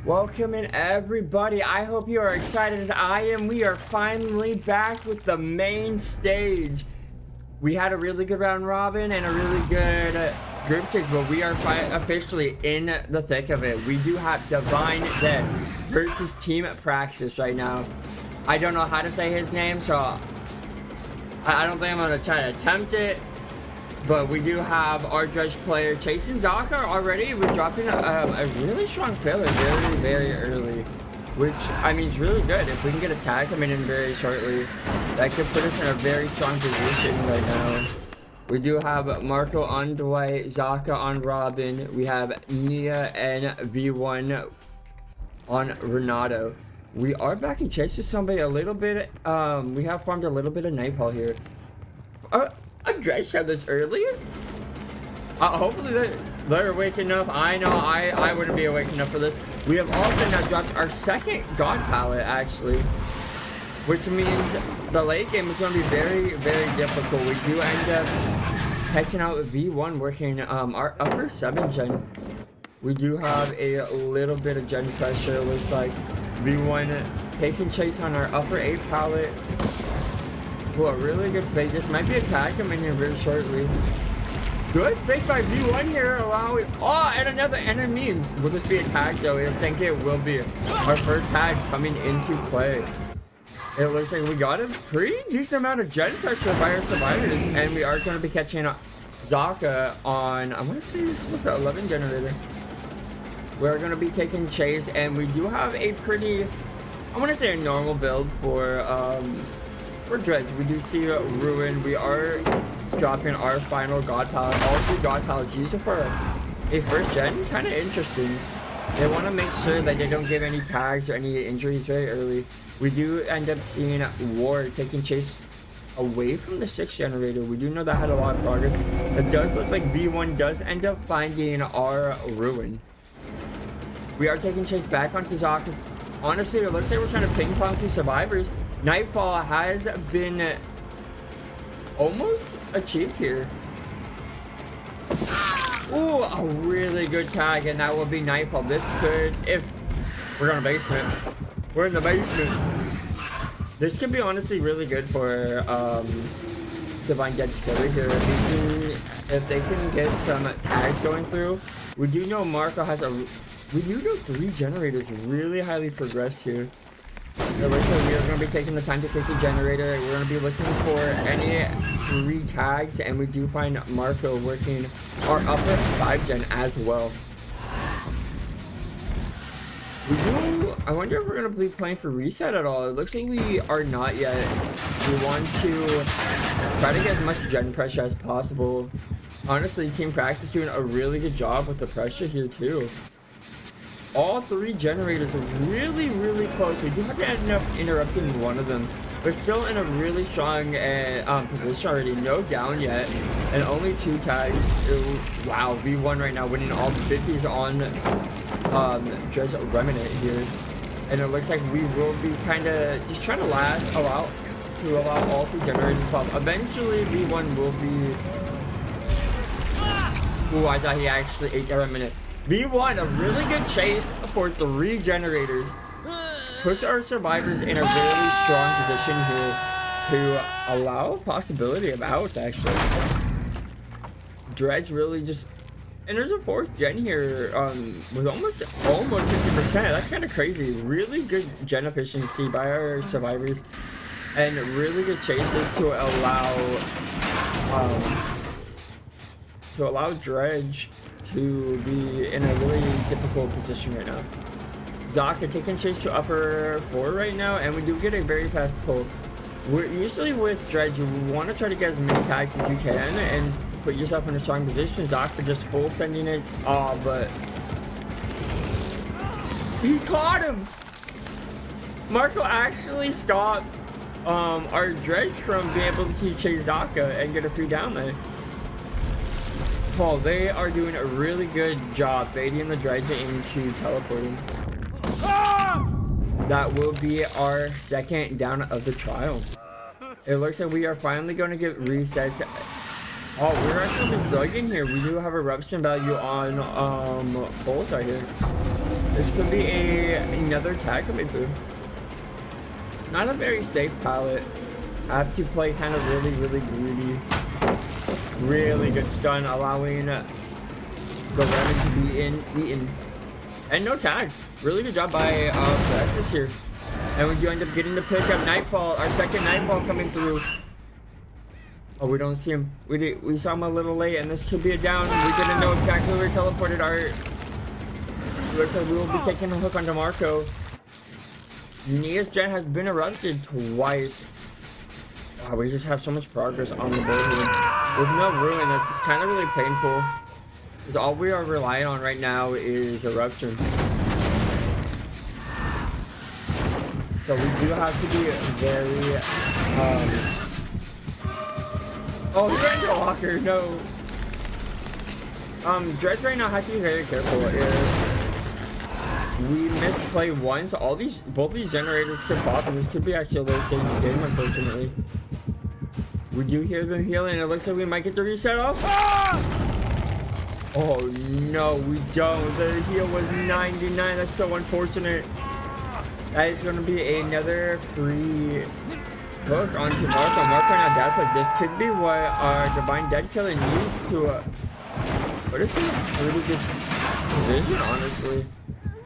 Welcome in everybody. I hope you are excited as I am. We are finally back with the main stage. We had a really good round robin and a really good group stage, but we are officially in the thick of it. We do have Divine Dead versus Team Praxis right now. I don't know how to say his name, so I don't think I'm going to try to attempt it. But we do have our Dredge player chasing Zaka already. We're dropping a really strong filler very, very early. Which, I mean, is really good. If we can get a tag coming in very shortly, that could put us in a very strong position right now. We do have Marco on Dwight, Zaka on Robin. We have Nia and V1 on Renato. We are back in chase with somebody a little bit. We have farmed a little bit of Nightfall here. I'm Dredge said this earlier. Hopefully they're waking up. I know I wouldn't be awake enough for this. We have also now dropped our second God palette actually, which means the late game is going to be very, very difficult. We do end up catching out with V1 working our upper 7 gen. We do have a little bit of gen pressure. Looks like V1 taking chase on our upper 8 palette. Well, a really good fake. This might be a tag coming here very shortly. Good fake by V1 here, allowing. Oh, and another enemy. Will this be a tag though? I think it will be. Our first tag coming into play. It looks like we got a pretty decent amount of gen pressure by our survivors, and we are going to be catching Zaka on. I want to say this was the 11 generator. We're going to be taking chase, and we do have a pretty, I want to say a normal build for Dredge. We do see Ruin. We are dropping our final God palette. All 3 God palettes used for a first gen. Kind of interesting. They want to make sure that they don't give any tags or any injuries very early. We do end up seeing War taking chase away from the 6th generator. We do know that had a lot of progress. It does look like V1 does end up finding our Ruin. We are taking chase back onto Zaka. Honestly, it looks like we're trying to ping pong through survivors. Nightfall has been almost achieved here. Ooh, a really good tag, and that will be Nightfall. This could, if we're in the basement. We're in the basement. This could be honestly really good for Divine Dead Skiller here. If they can get some tags going through. We do know Marco has we do know 3 generators really highly progressed here. It looks like we are going to be taking the time to take the generator. We're going to be looking for any 3 tags, and we do find Marco working our upper 5 gen as well. I wonder if we're going to be playing for reset at all. It looks like we are not yet. We want to try to get as much gen pressure as possible. Honestly, Team Praxis is doing a really good job with the pressure here too. All 3 generators are really, really close. We do have to end up interrupting one of them. We're still in a really strong position already. No down yet. And only 2 tags. Wow, V1 right now winning all the 50s on Dredge Remnant here. And it looks like we will be kind of just trying to allow all 3 generators to pop. Eventually, V1 will be. Ooh, I thought he actually ate that Remnant. V1, a really good chase for 3 generators. Puts our survivors in a really strong position here to allow a possibility of outs, actually. Dredge really just. And there's a 4th gen here with almost 50%. That's kind of crazy. Really good gen efficiency by our survivors. And really good chases to allow Dredge to be in a really difficult position right now. Zaka taking chase to upper 4 right now, and we do get a very fast pull. We're usually with Dredge, you want to try to get as many tags as you can and put yourself in a strong position. Zaka just full sending it. Oh, but he caught him. Marco actually stopped our Dredge from being able to chase Zaka and get a free down there. Paul, they are doing a really good job baiting the Dredge into teleporting. That will be our 2nd down of the trial. It looks like we are finally going to get resets. Oh, we're actually slugging here. We do have eruption value on Bullseye here. This could be another tag coming through. Not a very safe pallet. I have to play kind of really greedy. Really good stun, allowing the remnant to be eaten. And no tag. Really good job by Praxis here. And we do end up getting the pick up Nightfall, our second Nightfall coming through. Oh, we don't see him. We saw him a little late, and this could be a down. We didn't know exactly where he teleported. Looks like we will be taking a hook onto Marco. Nia's gen has been erupted twice. Wow, we just have so much progress on the board here. With no ruin, that's just kind of really painful. Because all we are relying on right now is eruption. So we do have to be very, oh, he's going to the locker, no. Dredge right now has to be very careful. If we misplay once, both these generators could pop, and this could be actually a low stage game, unfortunately. We do hear them healing, and it looks like we might get the reset off. Ah! Oh no, we don't. The heal was 99. That's so unfortunate. That is going to be another free hook onto Marco. Marco now death hook. This could be what our Divine Dead Killer needs to put us in a really good position, honestly.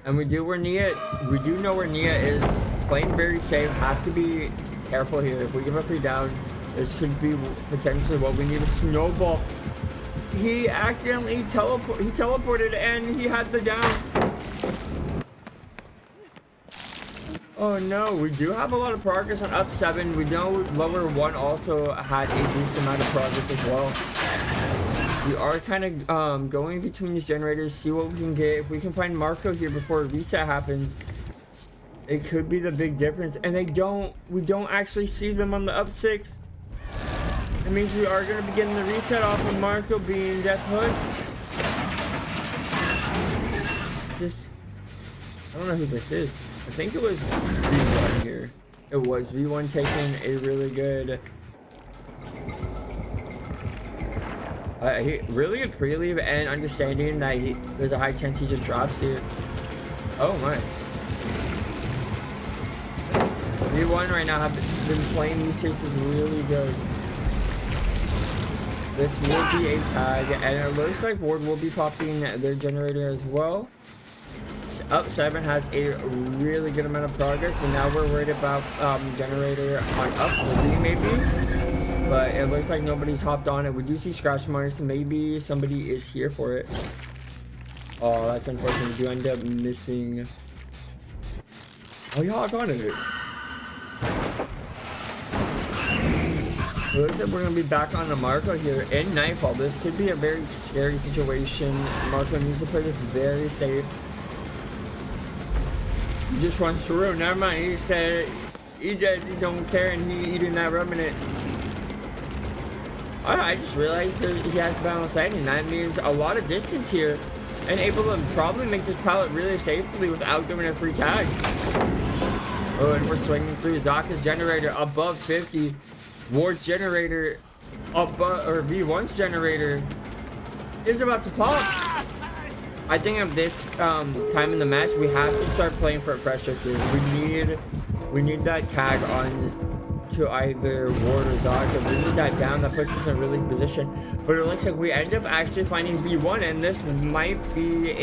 And we do know where Nia is. Playing very safe. Have to be careful here. If we give up 3 down, this could be potentially what we need to snowball. He accidentally teleported and he had the down. Oh no, we do have a lot of progress on up 7. We know lower 1 also had a decent amount of progress as well. We are kind of going between these generators, see what we can get. If we can find Marco here before a reset happens, it could be the big difference. And we don't actually see them on the up 6. It means we are going to be getting the reset off of Marco being death hook. It's just, I don't know who this is. I think it was V1 here. It was V1 taking a really good, really good pre-leave, and understanding that there's a high chance he just drops here. Oh my. V1 right now have been playing these chases really good. This will be a tag, and it looks like Ward will be popping their generator as well. Up 7 has a really good amount of progress, but now we're worried about generator on up 3 maybe. But it looks like nobody's hopped on it. We do see scratch marks. Maybe somebody is here for it. Oh, that's unfortunate. We do end up missing. Oh, y'all got it. It looks like we're going to be back on the Marco here in Nightfall. This could be a very scary situation. Marco needs to play this very safe. He just runs through. Never mind. He said he don't care, and he eating that remnant. I just realized that he has balance sighting. That means a lot of distance here, and able to probably make this pallet really safely without doing a free tag. Oh, and we're swinging through Zaka's generator above 50. Ward's generator above, or V1's generator is about to pop. I think at this time in the match, we have to start playing for a pressure too. We need that tag on to either Ward or Zaka. We need that down. That puts us in a really good position. But it looks like we end up actually finding V1, and this might be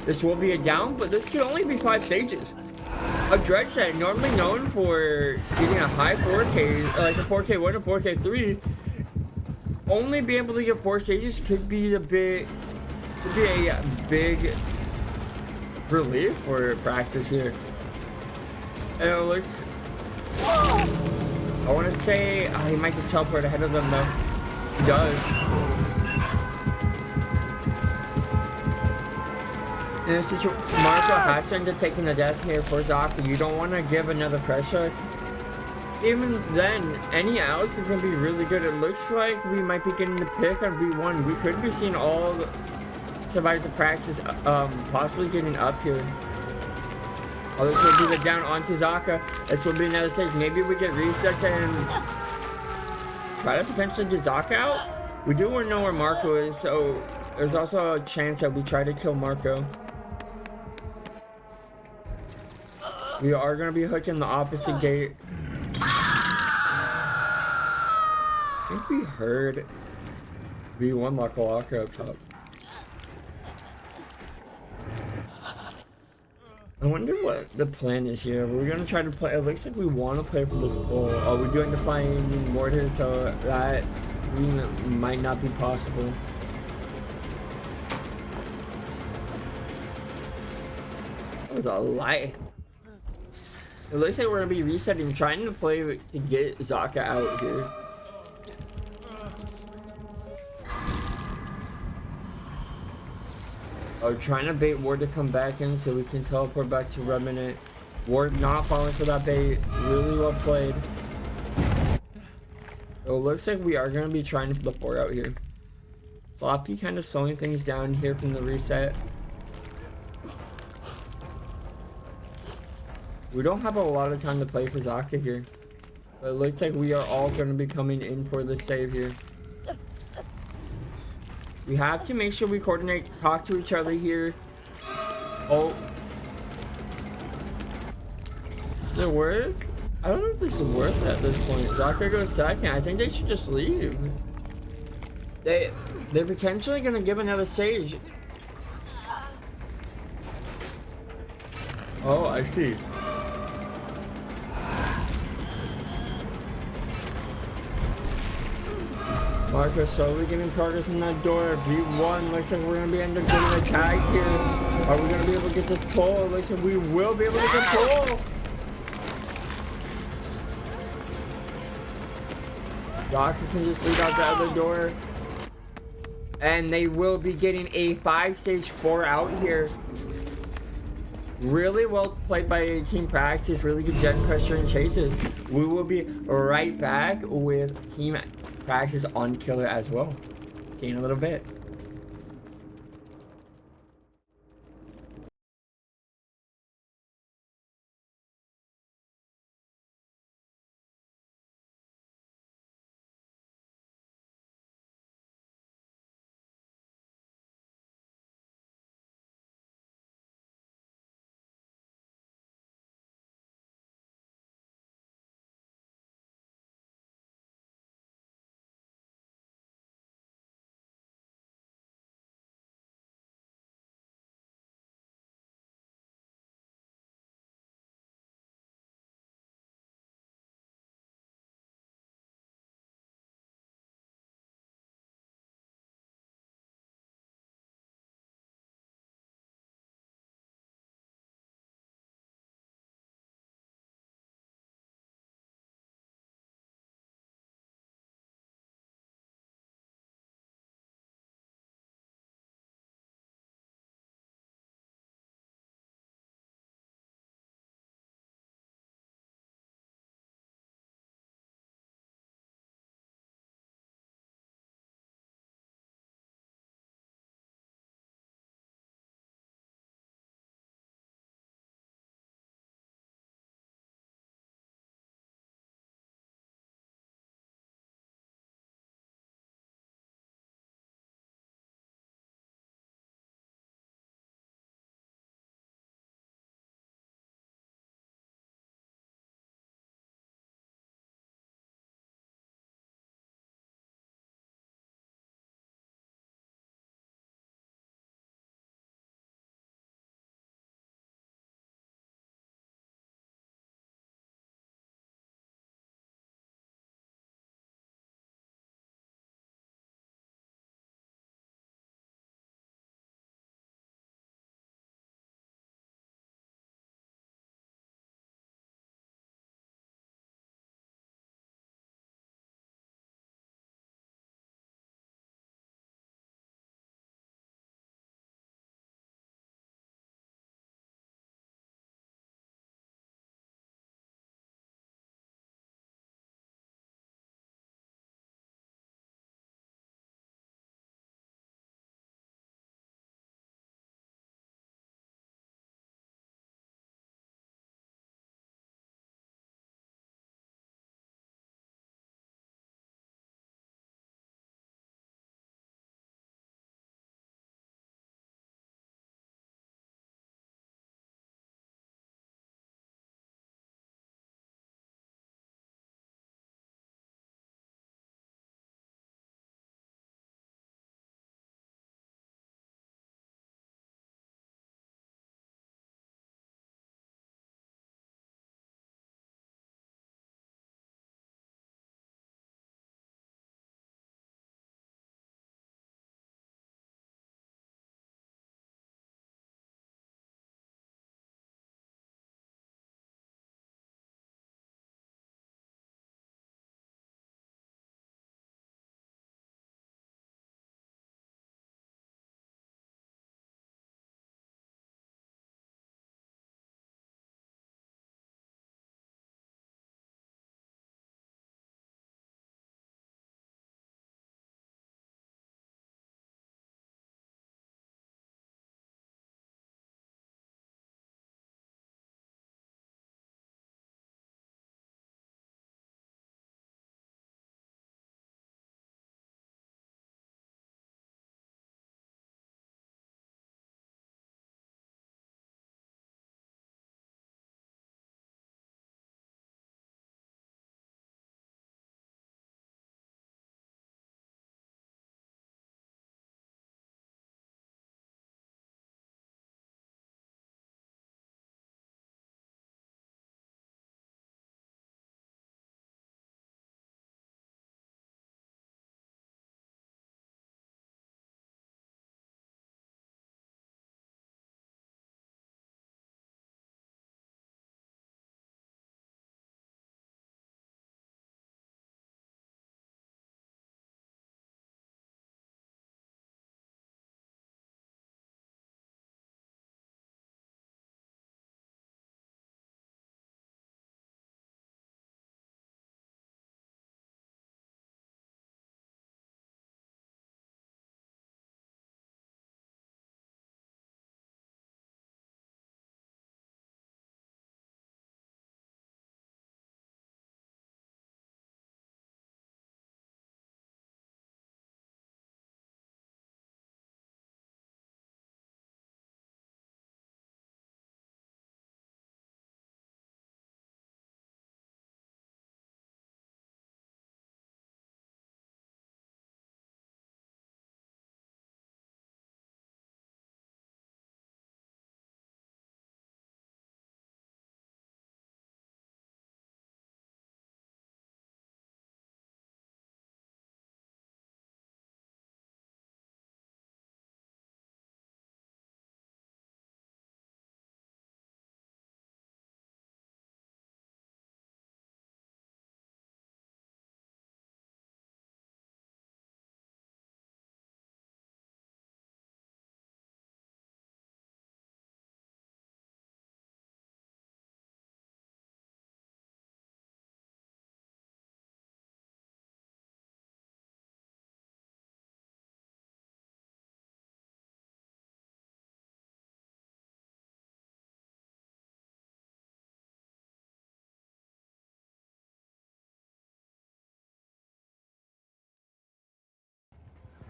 this will be a down, but this could only be 5 stages. A Dredge that normally known for getting a high 4K, like a 4K1 or 4K3, only be able to get 4 stages could be a big relief for Praxis here. And it looks, I want to say he might just teleport ahead of them though. He does. In this situation, Marco has to end up taking the death here for Zaka. You don't want to give another pressure. Even then, any else is going to be really good. It looks like we might be getting the pick on V1. We could be seeing all the survivors of Praxis possibly getting up here. Oh, this will be the down onto Zaka. This will be another stage. Maybe we get reset and try to potentially get Zaka out. We do want to know where Marco is, so there's also a chance that we try to kill Marco. We are gonna be hooking the opposite gate. I think we heard V1 Laka up top. I wonder what the plan is here. We're gonna try to play. It looks like we want to play for this pole. Are we going to find mortar so that we might not be possible? That was a lie. It looks like we're gonna be resetting, trying to play to get Zaka out here. Oh, trying to bait Ward to come back in so we can teleport back to Remnant. Ward not falling for that bait. Really well played. It looks like we are gonna be trying for the 4 out here. Sloppy kind of slowing things down here from the reset. We don't have a lot of time to play for Zaka here. But it looks like we are all going to be coming in for the save here. We have to make sure we coordinate, talk to each other here. Oh. Is it worth? I don't know if this is worth it at this point. Zaka goes second. I think they should just leave. They're potentially going to give another stage. Oh, I see. Marcus slowly getting progress in that door. V1 looks like we're gonna be end up getting a tag here. Are we gonna be able to get this pull? It looks like we will be able to get the pull. Doctor can just lead out the other door. And they will be getting a 5-stage 4 out here. Really well played by Team Praxis. Really good gen pressure and chases. We will be right back with Team Praxis on Killer as well. See you in a little bit.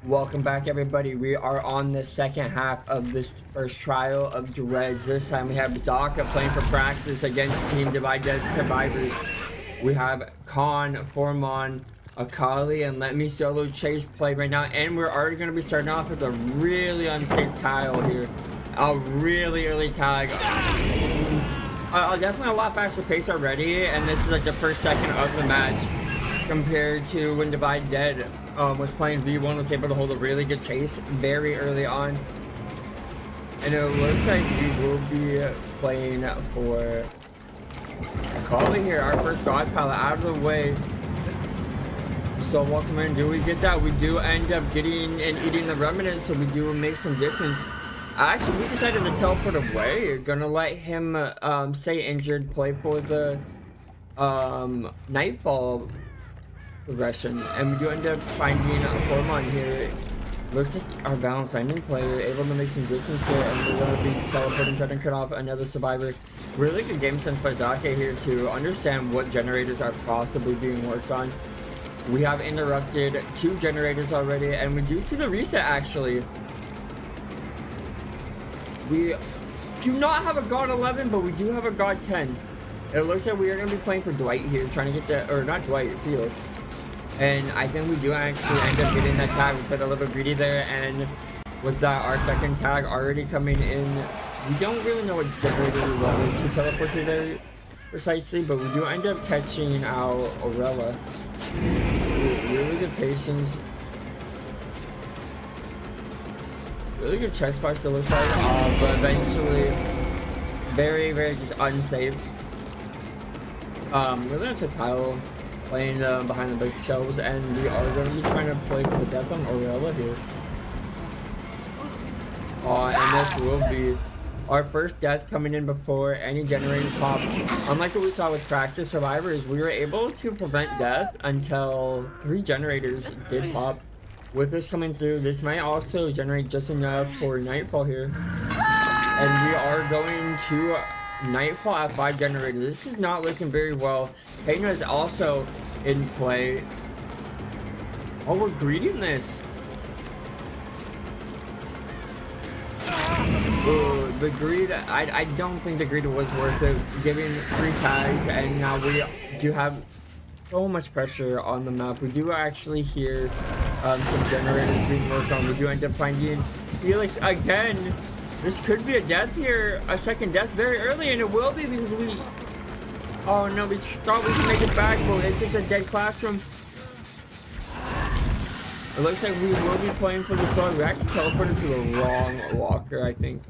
Welcome back, everybody. We are on the second half of this first trial of Dredge. This time we have Zaka playing for Praxis against Team Divide Dead Survivors. We have Khan, Formon, Akali, and Let Me Solo Chase play right now. And we're already going to be starting off with a really unsafe tile here. A really early tag. Definitely a lot faster pace already. And this is like the first second of the match compared to when Divide Dead was playing V1, was able to hold a really good chase very early on. And it looks like we will be playing for Akali here, our first God Palette out of the way. So welcome in. Do we get that? We do end up getting and eating the remnants, so we do make some distance. Actually, we decided to teleport away. Gonna let him stay injured, play for the Nightfall progression, and we do end up finding a Formon here. Looks like our balanced ending player able to make some distance here, and we're going to be teleporting, trying to cut off another survivor. Really good game sense by Zake here to understand what generators are possibly being worked on. We have interrupted 2 generators already, and we do see the reset actually. We do not have a God 11, but we do have a God 10. It looks like we are going to be playing for Dwight here, trying to get the, or not Dwight, Felix. And I think we do actually end up getting that tag. We put a little greedy there, and with that, our second tag already coming in. We don't really know what generator we wanted to teleport to there precisely, but we do end up catching our Aurela. Really good patience. Really good check spots, it looks like, but eventually very, very just unsafe. Really into tile. Playing behind the bookshelves, and we are going to be trying to play for the death on Aurela here. And this will be our first death coming in before any generators pop. Unlike what we saw with Praxis Survivors, we were able to prevent death until 3 generators did pop. With this coming through, this might also generate just enough for Nightfall here. And we are going to Nightfall at 5 generators. This is not looking very well. Payne is also in play. Oh, we're greeting this. Ooh, the greed, I don't think the greed was worth it. Giving 3 tags, and now we do have so much pressure on the map. We do actually hear some generators being worked on. We do end up finding Felix again. This could be a death here, a second death very early, and it will be because we... Oh no, we thought we could make it back, but it's just a dead classroom. It looks like we will be playing for the song. We actually teleported to the wrong walker, I think.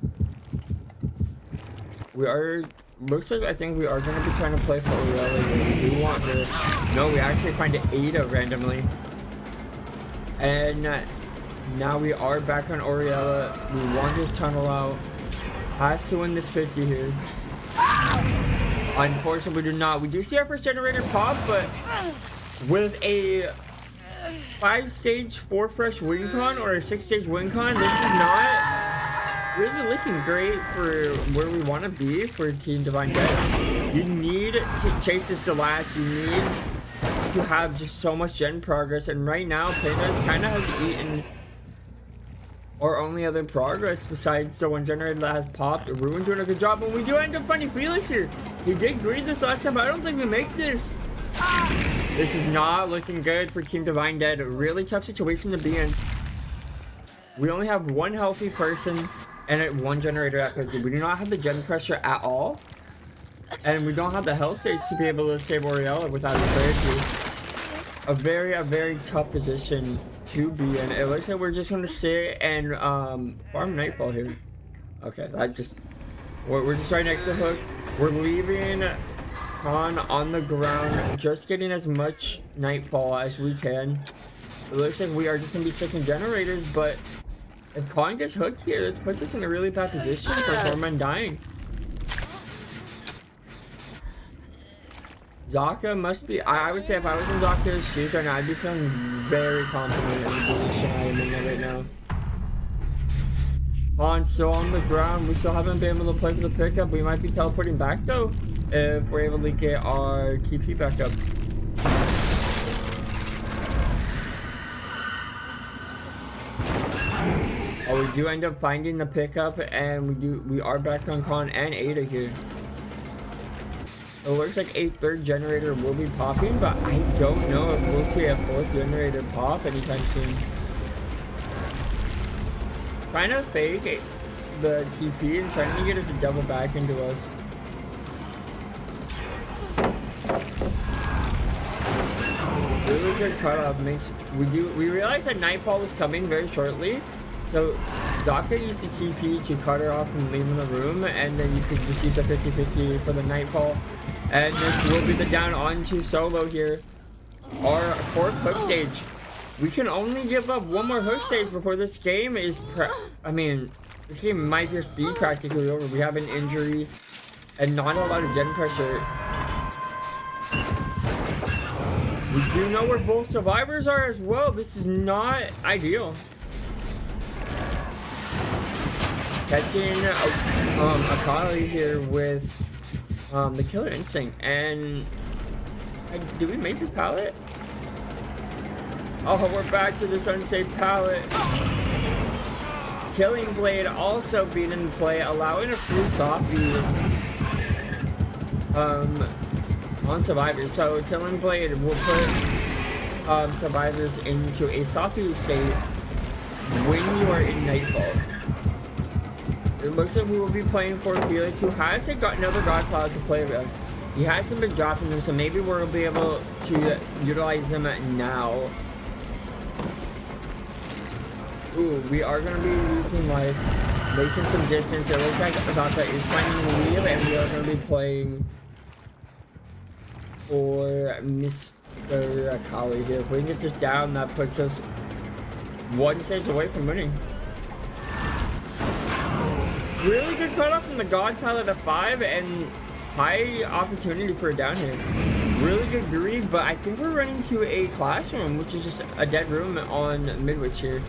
We are... Looks like I think we are going to be trying to play for Aurela. We do want her. No, we actually find Ada randomly. And... now we are back on Aurela. We want this tunnel out. Has to win this 50 here. Unfortunately, we do not. We do see our first generator pop, but with a 5-stage 4 fresh win con or a 6-stage win con, this is not really looking great for where we want to be for Team Divine Dead. You need to chase this to last. You need to have just so much gen progress, and right now, Payne kind of has eaten our only other progress besides the 1 generator that has popped. Ruin doing a good job, and we do end up finding Felix here. He did greed this last time, but I don't think we make this. This is not looking good for Team Divine Dead. A really tough situation to be in. We only have 1 healthy person and 1 generator at 50. We do not have the gen pressure at all, and we don't have the health stage to be able to save Aurela without a clarity. A very tough position to be in. It looks like we're just gonna sit and farm Nightfall here. Okay, we're just right next to Hook. We're leaving Khan on the ground, just getting as much Nightfall as we can. It looks like we are just gonna be sticking generators, but if Khan gets hooked here, this puts us in a really bad position for Formon dying. Zaka must be, I would say if I was in Zaka's shoes right now, I'd be feeling very confident in being shy right now. Han still on the ground. We still haven't been able to play for the pickup. We might be teleporting back though, if we're able to get our TP back up. Oh, we do end up finding the pickup, and we are back on Con and Ada here. So it looks like a third generator will be popping, but I don't know if we'll see a fourth generator pop anytime soon. Trying to fake the TP and trying to get it to double back into us. Really good cutoff makes we realize that Nightfall is coming very shortly, so Zaka used the TP to cut her off and leave in the room, and then you could just use the 50-50 for the Nightfall, and this will be the down onto solo here. Our fourth hook stage. We can only give up one more hook stage before this game is this game might just be practically over. We have an injury and not a lot of gen pressure. We do know where both survivors are as well. This is not ideal. Catching Akali here with the killer instinct, and did we make the pallet? Oh, we're back to this unsafe pallet. Killing Blade also being in play, allowing a free Sophie on survivors. So Killing Blade will put survivors into a Sophie state when you are in Nightfall. It looks like we will be playing for Felix, who hasn't got another God Cloud to play with. He hasn't been dropping them, so maybe we'll be able to utilize them now. Ooh, we are going to be losing life, making some distance. It looks like Zaka is finding the lead, and we are going to be playing for Mr. Akali here. If we can get this down, that puts us one stage away from winning. Really good cutoff from the God Pilot at 5, and high opportunity for a down here. Really good greed, but I think we're running to a classroom, which is just a dead room on Midwich here.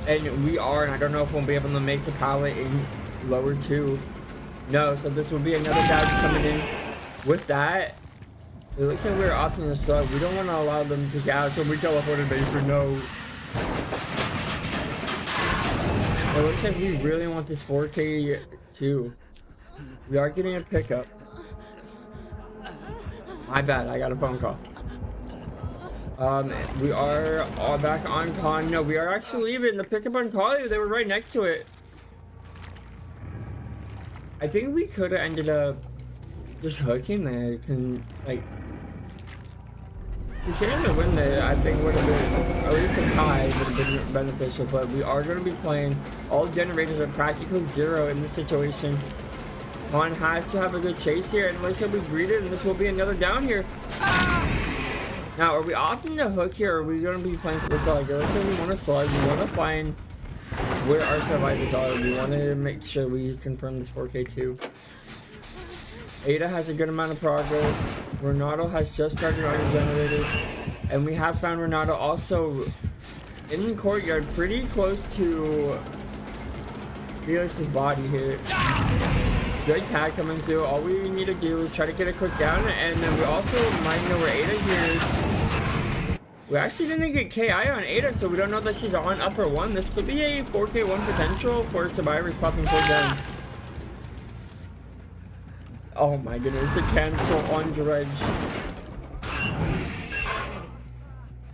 And we are, and I don't know if we'll be able to make the pallet in lower 2. No, so this will be another dodge coming in. With that, it looks like we're opting the slug. We don't want to allow them to get out, so we teleported base for no. It looks like we really want this 4K too. We are getting a pickup. My bad, I got a phone call. We are all back on Con. No, we are actually leaving. The pickup on Kali, they were right next to it. I think we could have ended up just hooking there. Securing the win there, I think would have been, at least a tie would have been beneficial, but we are going to be playing. All generators are practically 0 in this situation. Con has to have a good chase here, and it looks like we greeted, and this will be another down here. Now, are we opting to hook here, or are we going to be playing for the slug? It looks like we want to slug. We want to find where our survivors are. We want to make sure we confirm this 4K too. Ada has a good amount of progress. Renato has just started on the generators. And we have found Renato also in the courtyard, pretty close to Felix's body here. Good tag coming through. All we need to do is try to get a quick down, and then we also might know where Ada here is. We actually didn't get KI on Ada, so we don't know that she's on upper 1. This could be a 4K1 potential for survivors popping full down. Oh my goodness, the cancel on Dredge.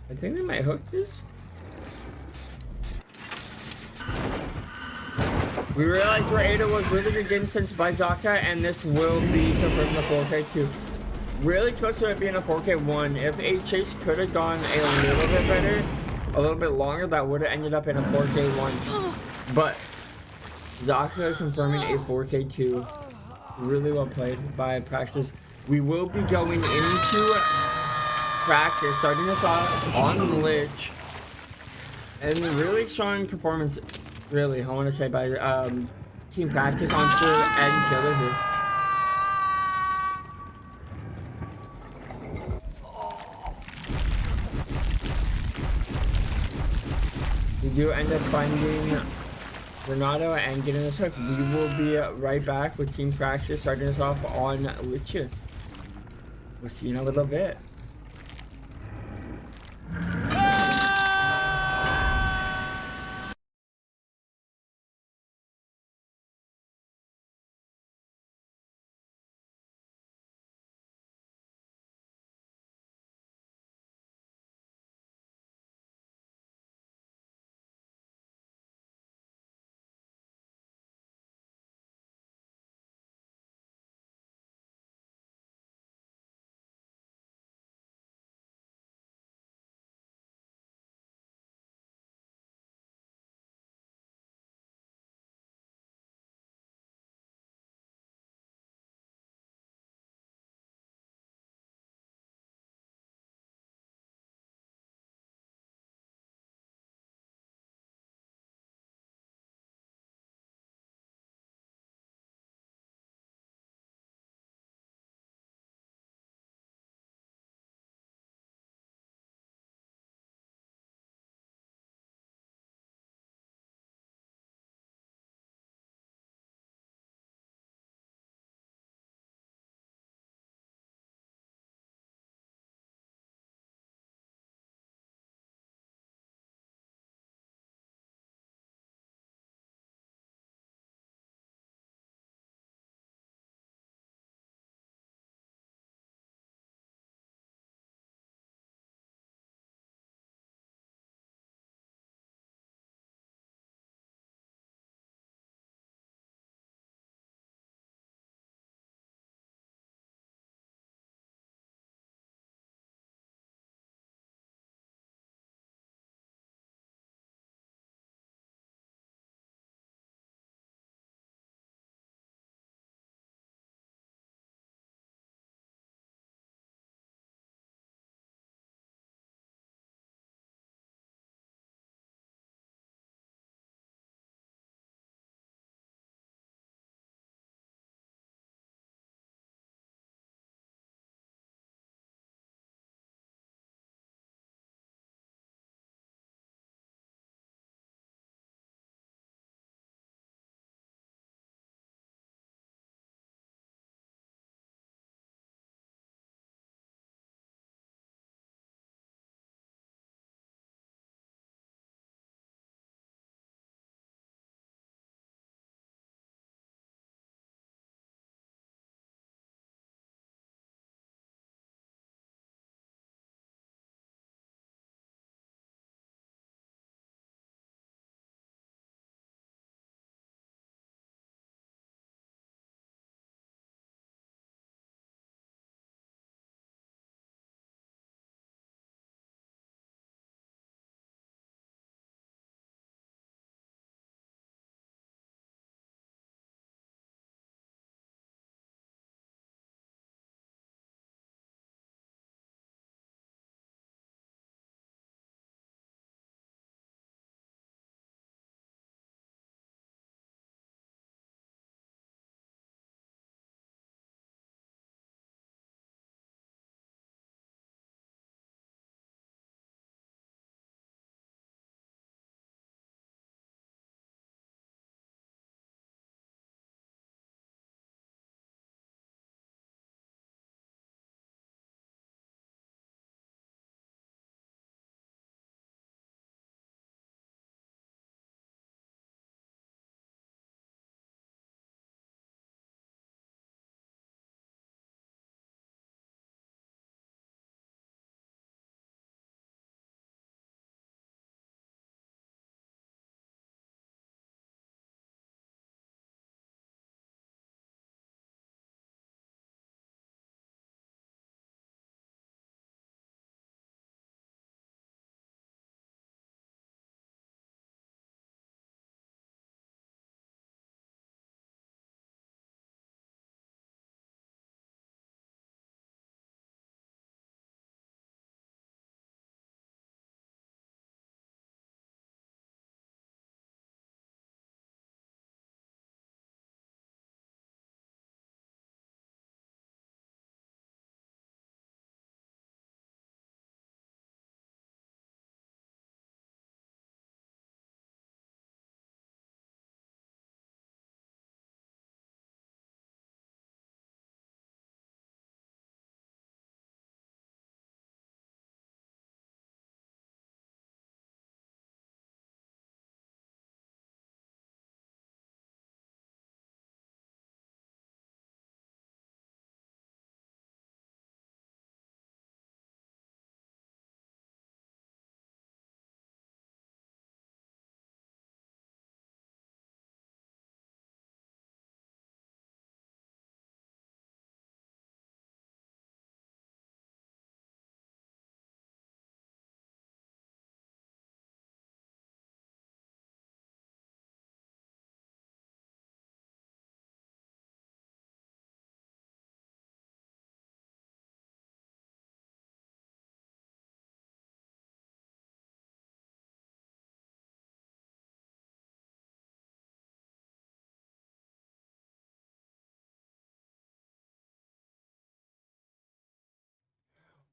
I think they might hook this. We realized where Ada was really good getting sent by Zaka, and this will be confirmed the 4K too. Really close to it being a 4K1. If a chase could have gone a little bit better, a little bit longer, that would have ended up in a 4K1. But Zaka confirming a 4K2. Really well played by Praxis. We will be going into Praxis, starting us off on Lich. And really strong performance, really, I want to say, by Team Praxis on Sir and Killer here. We do end up finding Renato and getting this hook. We will be right back with Team Praxis starting us off on Lich. We'll see you in a little bit.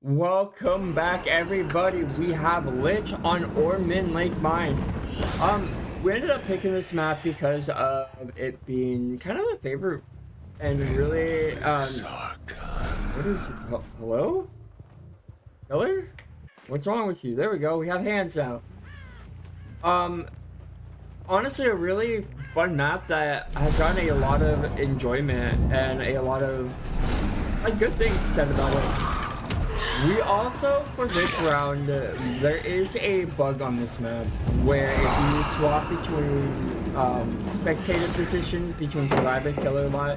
Welcome back, everybody. We have Lich on Ormond Lake Mine. We ended up picking this map because of it being kind of a favorite and really, what is, hello? Killer? What's wrong with you? There we go. We have hands now. Honestly, a really fun map that has gotten a lot of enjoyment and a lot of good things said about it. We also, for this round, there is a bug on this map where if you swap between spectator positions between survivor and killer lot,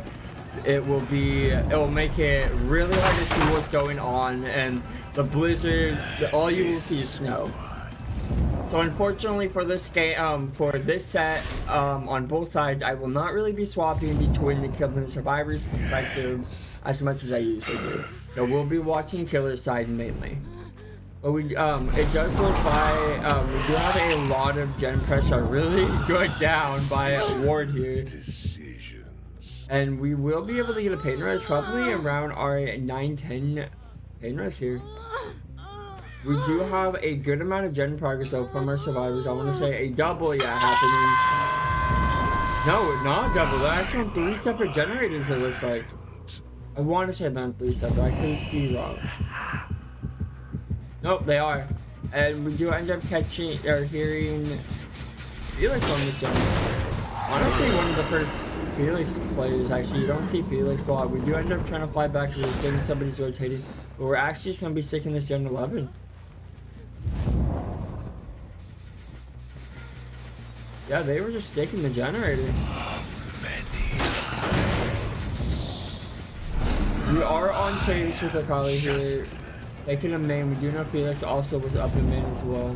it will make it really hard to see what's going on, and the blizzard, all you will see is snow. So unfortunately for this game, for this set, on both sides, I will not really be swapping between the killer and the survivor's perspective as much as I usually do. So we'll be watching killer's side mainly. But it does look like we do have a lot of gen pressure really good down by Ward here. And we will be able to get a pain rush probably around our 9-10 pain rush here. We do have a good amount of gen progress though from our survivors. I want to say a double happening. No, not double. They're actually on 3 separate generators, it looks like. I want to say they're on 3 separate. I could be wrong. Nope, they are. And we do end up catching or hearing Felix on the generator. Honestly, one of the first Felix players, actually. You don't see Felix a lot. We do end up trying to fly back to this thing, somebody's rotating. But we're actually just going to be sticking this Gen 11. Yeah, they were just sticking the generator. We are on chase with our colleague here. Taking a main. We do know Felix also was up in main as well.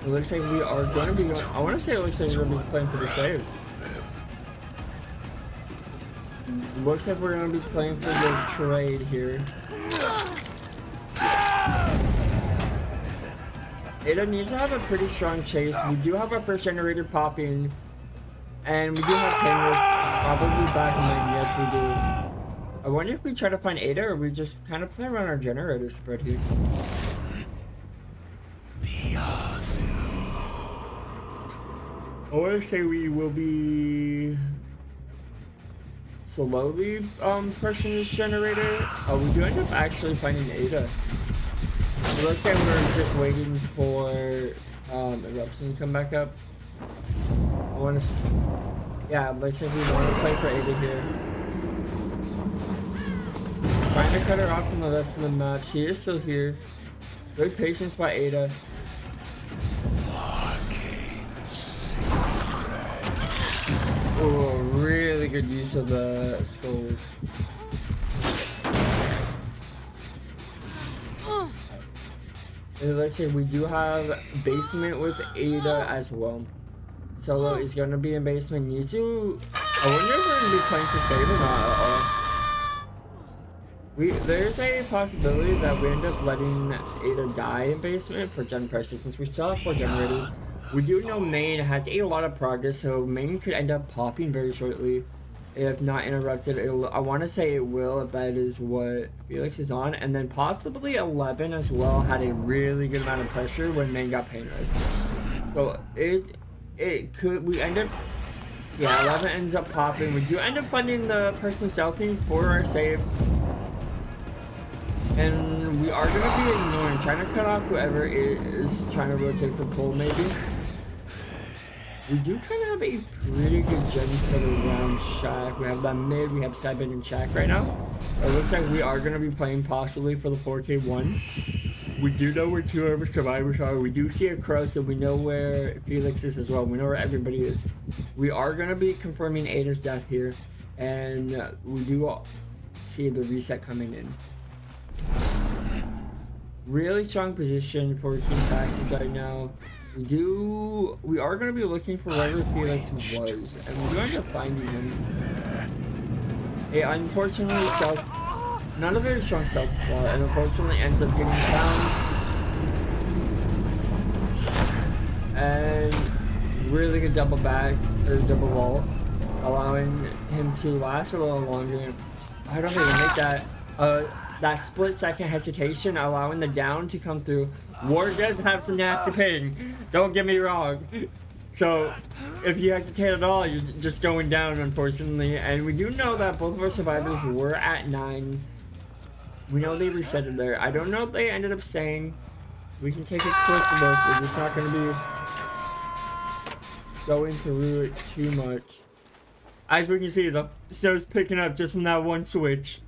It looks like we are going to be going. I want to say it looks like we're going to be playing for the save. Looks like we're going to be playing for the trade here. Ada needs to have a pretty strong chase. We do have our first generator popping. And we do have cameras probably back in main. Yes, we do. I wonder if we try to find Ada or we just kind of play around our generator spread here. I want to say we will be slowly pushing this generator. We do end up actually finding Ada. It looks like we're just waiting for Eruption to come back up. I want to, yeah, it looks like we want to play for Ada here. Trying to cut her off from the rest of the map. She is still here. Good patience by Ada. Oh, really good use of the skulls. It looks like we do have basement with Ada as well. Solo is going to be in basement. Nizu, I wonder if we're going to be playing for save or not. There's a possibility that we end up letting Ada die in basement for gen pressure since we still have 4 generators. We do know main has a lot of progress, so main could end up popping very shortly if not interrupted. I want to say it will if that is what Felix is on, and then possibly 11 as well had a really good amount of pressure when main got pain rush. So it could, we end up, yeah, 11 ends up popping. We do end up finding the person stealthing for our save. And we are going to be ignoring, trying to cut off whoever is trying to rotate for pull maybe. We do kind of have a pretty good gen for the round shack. We have that mid, we have Skybend and shack right now. It looks like we are going to be playing possibly for the 4K1. We do know where 2 of our survivors are. We do see a crow, so we know where Felix is as well. We know where everybody is. We are going to be confirming Ada's death here. And we do see the reset coming in. Really strong position for Team Praxis right now. We are going to be looking for wherever Felix was, and we do end up finding him. Unfortunately, not a very strong stealth ball, and unfortunately ends up getting found. And really good double back, or double wall, allowing him to last a little longer. I don't even make that. that split second hesitation, allowing the down to come through. Ward does have some nasty ping, don't get me wrong. So if you hesitate at all, you're just going down, unfortunately. And we do know that both of our survivors were at 9. We know they resetted there. I don't know if they ended up staying. We can take a quick look. We're just not going to be going through it too much. As we can see, the snow's picking up just from that one switch.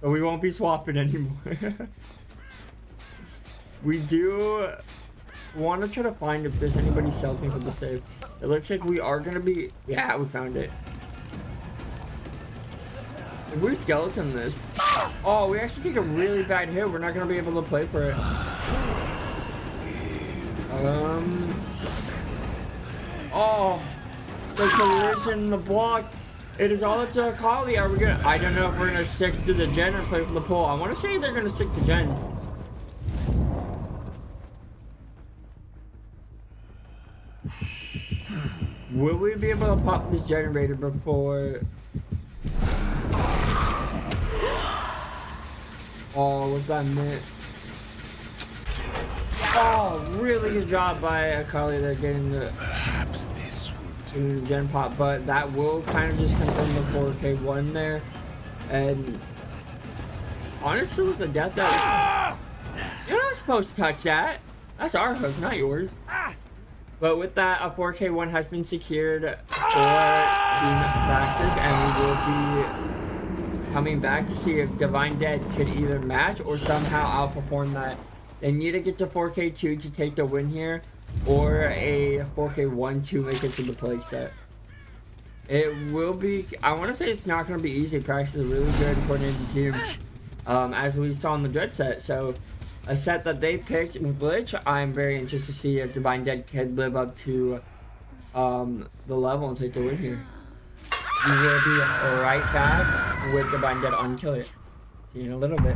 But we won't be swapping anymore. We do want to try to find if there's anybody selfing for the save. It looks like we are going to be... Yeah, we found it. If we skeleton this... Oh, we actually take a really bad hit. We're not going to be able to play for it. Oh, the collision, the block. It is all up to Akali. Are we gonna? I don't know if we're gonna stick to the gen or play for the pull. I want to say they're gonna stick to gen. Will we be able to pop this generator before? Oh, what that meant. Oh, really good job by Akali there getting the gen pop, but that will kind of just confirm the 4K1 there. And honestly, with the death that you're not supposed to touch that. That's our hook, not yours. But with that, a 4K1 has been secured for Team Praxis, and we will be coming back to see if Divine Dead could either match or somehow outperform that. They need to get to 4K2 to take the win here, or a 4K1 to make it to the play set. It will be, I want to say it's not going to be easy. Praxis is a really good coordinated team, as we saw in the Dredge set. So a set that they picked with Lich, I'm very interested to see if Divine Dead can live up to the level and take the win here. We will be right back with Divine Dead on Killer. See you in a little bit.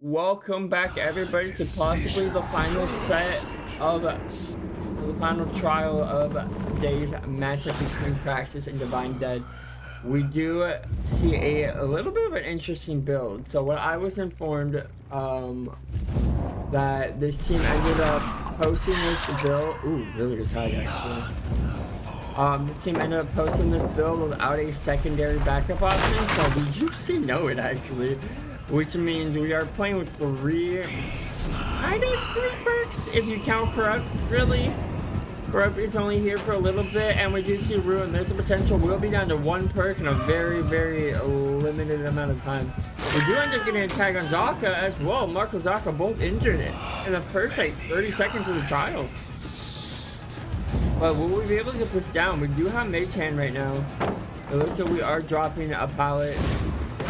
Welcome back, everybody, to possibly the final set of the final trial of today's matchup between Praxis and Divine Dead. We do see a little bit of an interesting build. So what I was informed that this team ended up posting this build. Ooh, really good tag actually. This team ended up posting this build without a secondary backup option. So we do see no it actually, which means we are playing with three perks if you count Corrupt. Really, Corrupt is only here for a little bit, and we do see Ruin. There's a potential we'll be down to one perk in a very limited amount of time. We do end up getting a tag on Zaka as well. Marco Zaka both injured in the first like 30 seconds of the trial. But will we be able to get this down? We do have Mage Hand right now. It looks like we are dropping a pallet,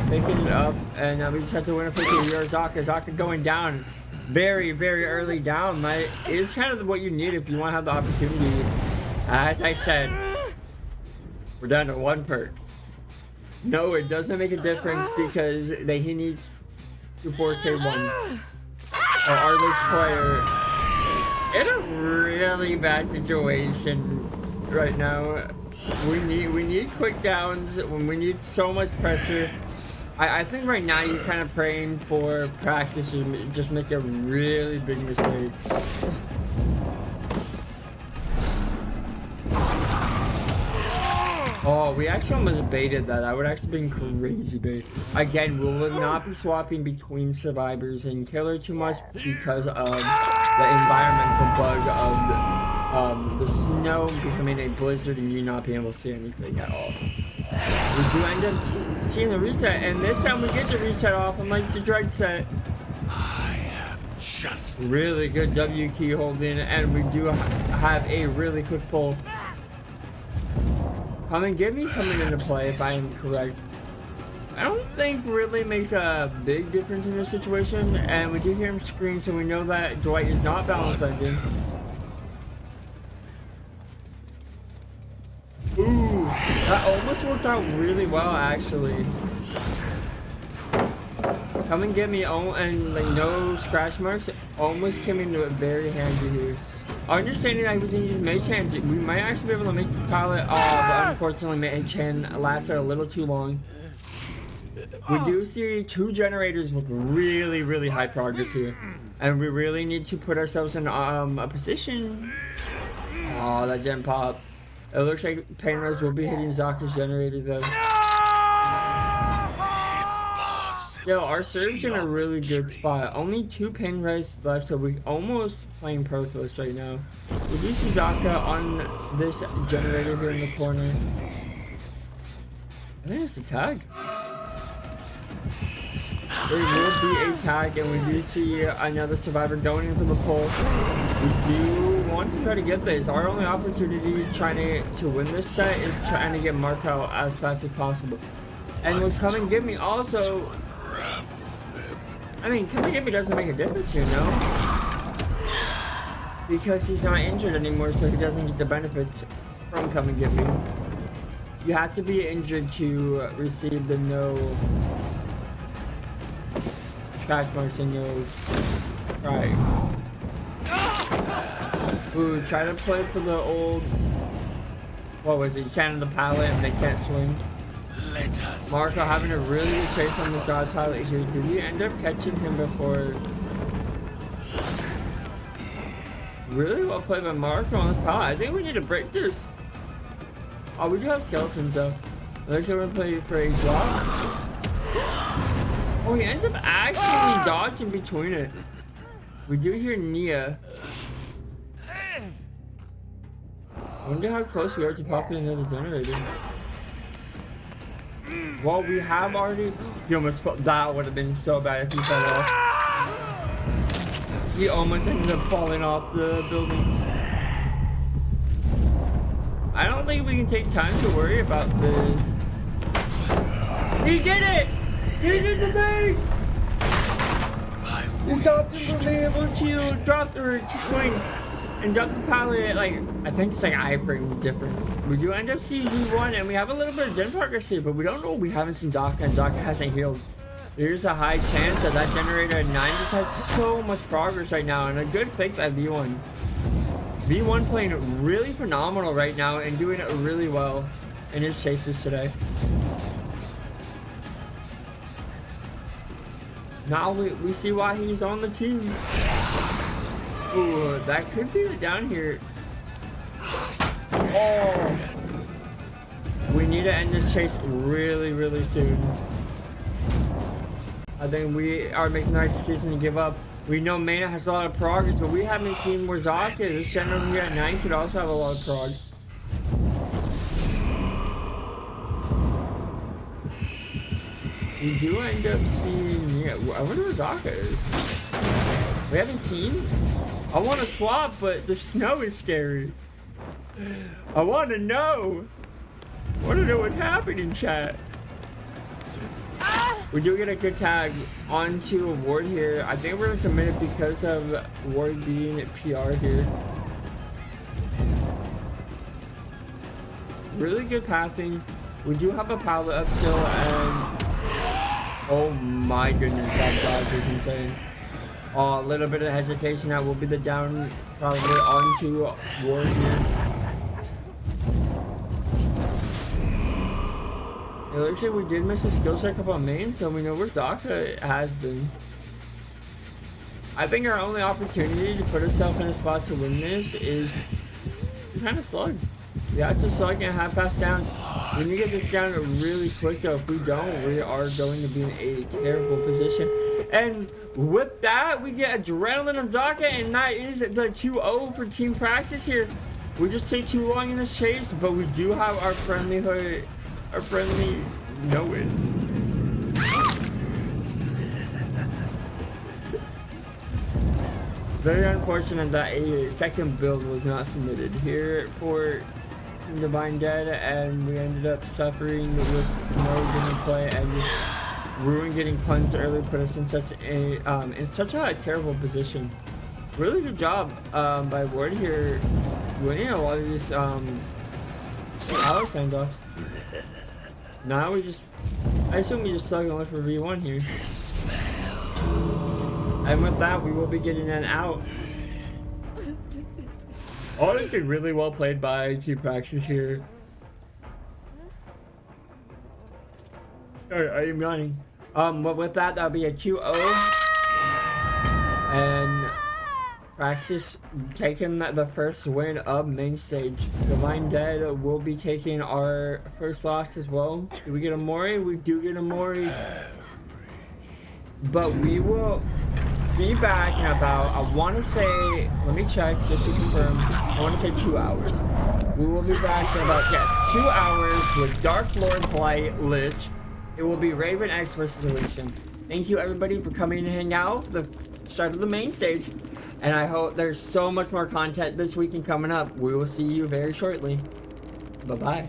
picking it up, and we just have to win a pick of your Zaka. Zaka going down very early down. That is kind of what you need if you want to have the opportunity. As I said, we're down to one perk. No, it doesn't make a difference because he needs to 4K1. Our Lich player in a really bad situation right now. We need quick downs when we need so much pressure. I think right now you're kind of praying for Praxis to just make a really big mistake. Oh, we actually almost baited that. That would actually been crazy bait. Again, we will not be swapping between survivors and killer too much because of the environmental bug of the snow becoming a blizzard and you not being able to see anything at all. We do end up seeing the reset, and this time we get the reset off unlike the Dredge set. Really good W key holding, and we do have a really quick pull. Come and Get Me coming into play if I am correct. I don't think really makes a big difference in this situation, and we do hear him scream, so we know that Dwight is not balance ending. Ooh, that almost worked out really well actually. Come and Get Me, and like no scratch marks, almost came into it very handy here. Understanding I was going to use Mage Hand, we might actually be able to make the pallet, but unfortunately Mage Hand lasted a little too long. We do see two generators with really high progress here, and we really need to put ourselves in a position. Oh, that gen popped. It looks like Painrose will be hitting Zaka's generator though. Yo, our surge's in a really good spot. Only 2 Painrose left, so we're almost playing perkless right now. We do see Zaka on this generator here in the corner. I think it's a tag. There will be a tag, and we do see another survivor going in for the pull. We do want to try to get this. Our only opportunity trying to win this set is trying to get Mark out as fast as possible. And with Come and Get Me also, I mean, Come and Get Me doesn't make a difference here, no? Because he's not injured anymore, so he doesn't get the benefits from Come and Get Me. You have to be injured to receive the no scratch marks in your right. Ooh, try to play for the old, what was it, Shannon the pallet, and they can't swing. Marco having a really good chase on this god's pallet here. Did we end up catching him before? Really well played by Marco on this pallet. I think we need to break this. Oh, we do have skeletons though. Looks like we're gonna play for a drop. Oh, he ends up actually dodging between it. We do hear Nia. I wonder how close we are to popping another generator. Well, we have already. He almost fell. That would have been so bad if he fell off. He almost ended up falling off the building. I don't think we can take time to worry about this. He did it! He did the thing! He stopped him from being able to drop or to swing and drop the pallet. Like, I think it's like an iframe difference. We do end up seeing V1, and we have a little bit of gen progress here, but we don't know. We haven't seen Zaka, and Zaka hasn't healed. There's a high chance that that generator at 9 just had so much progress right now, and a good pick by V1. V1 playing really phenomenal right now and doing it really well in his chases today. Now we see why he's on the team. Ooh, that could be down here. Oh. We need to end this chase really, really soon. I think we are making the right decision to give up. We know Mana has a lot of progress, but we haven't seen Warzaka. This general here at 9 could also have a lot of prog. We do end up seeing... Yeah, I wonder where Zaka is. We haven't seen... I want to swap, but the snow is scary. I want to know. I want to know what's happening, chat. We do get a good tag onto a ward here. I think we're going to commit it because of ward being at PR here. Really good pathing. We do have a pallet up still, and oh my goodness, that dodge is insane. A little bit of hesitation. That will be the down probably onto ward here. It looks like we did miss a skill check up on main, so we know where Zaka has been. I think our only opportunity to put ourselves in a spot to win this is kind of slug. We have to slug and half pass down. We need to get this down really quick though. If we don't, we are going to be in a terrible position. And with that, we get adrenaline on Zaka, and that is the 2-0 for Team Praxis here. We just take too long in this chase, but we do have our friendly no-win. Very unfortunate that a second build was not submitted here for Divine Dead, and we ended up suffering with no gameplay, and just Ruin getting cleansed early put us in such a terrible position. Really good job by Ward here, winning a lot of these Alex standoffs. Now I assume we just slug and look for V1 here. And with that, we will be getting an out. Honestly, really well played by Team Praxis here. I am yawning. But with that, that'll be a 2-0. And Praxis taking the first win of main stage. Divine Dead will be taking our first loss as well. Do we get a Mori? We do get a Mori. But we will be back in about, I want to say, let me check just to confirm. I want to say 2 hours. We will be back in about, yes, 2 hours with Dark Lord Blight Lich. It will be Raven X versus Elysium. Thank you everybody for coming to hang out. The start of the main stage. And I hope there's so much more content this week and coming up. We will see you very shortly. Bye-bye.